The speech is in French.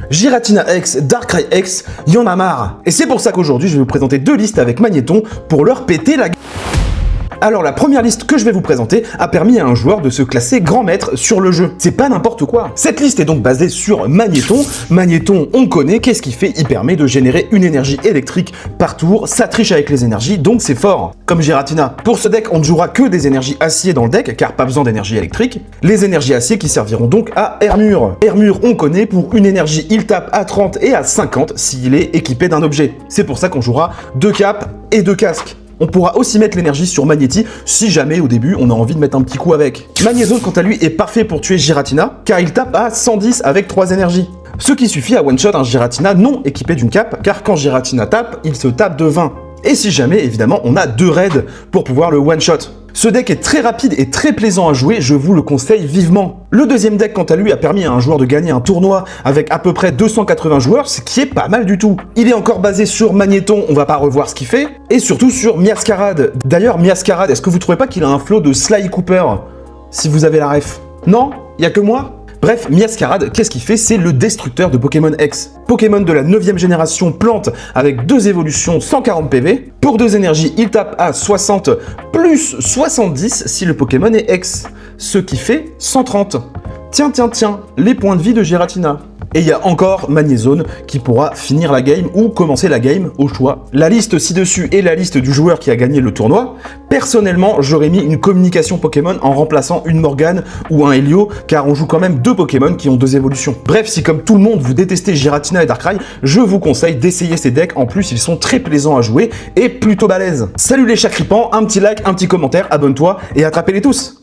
Giratina X, Darkrai X, y en a marre. Et c'est pour ça qu'aujourd'hui je vais vous présenter deux listes avec Magnéton pour leur péter la gueule. Alors la première liste que je vais vous présenter a permis à un joueur de se classer grand maître sur le jeu. C'est pas n'importe quoi. Cette liste est donc basée sur Magnéton. Magnéton, on connaît, qu'est-ce qu'il fait? Il permet de générer une énergie électrique par tour, ça triche avec les énergies, donc c'est fort. Comme Giratina. Pour ce deck, on ne jouera que des énergies acier dans le deck, car pas besoin d'énergie électrique. Les énergies acier qui serviront donc à Hermure. Hermure, on connaît, pour une énergie, il tape à 30 et à 50 s'il est équipé d'un objet. C'est pour ça qu'on jouera 2 capes et 2 casques. On pourra aussi mettre l'énergie sur Magnéti si jamais au début on a envie de mettre un petit coup avec. Magnézone quant à lui est parfait pour tuer Giratina car il tape à 110 avec 3 énergies. Ce qui suffit à one-shot un Giratina non équipé d'une cape car quand Giratina tape, il se tape de 20. Et si jamais évidemment on a 2 raids pour pouvoir le one-shot. Ce deck est très rapide et très plaisant à jouer, je vous le conseille vivement. Le deuxième deck, quant à lui, a permis à un joueur de gagner un tournoi avec à peu près 280 joueurs, ce qui est pas mal du tout. Il est encore basé sur Magnéton, on va pas revoir ce qu'il fait, et surtout sur Miascarade. D'ailleurs, Miascarade, est-ce que vous trouvez pas qu'il a un flow de Sly Cooper? Si vous avez la ref. Non? Y a que moi? Bref, Miascarade, qu'est-ce qu'il fait? C'est le destructeur de Pokémon X. Pokémon de la 9ème génération plante avec 2 évolutions 140 PV. Pour 2 énergies, il tape à 60 plus 70 si le Pokémon est X. Ce qui fait 130. Tiens, les points de vie de Giratina. Et il y a encore Magnézone qui pourra finir la game ou commencer la game au choix. La liste ci-dessus est la liste du joueur qui a gagné le tournoi. Personnellement, j'aurais mis une communication Pokémon en remplaçant une Morgane ou un Helio, car on joue quand même 2 Pokémon qui ont 2 évolutions. Bref, si comme tout le monde vous détestez Giratina et Darkrai, je vous conseille d'essayer ces decks. En plus, ils sont très plaisants à jouer et plutôt balèzes. Salut les chacripants, un petit like, un petit commentaire, abonne-toi et attrapez-les tous!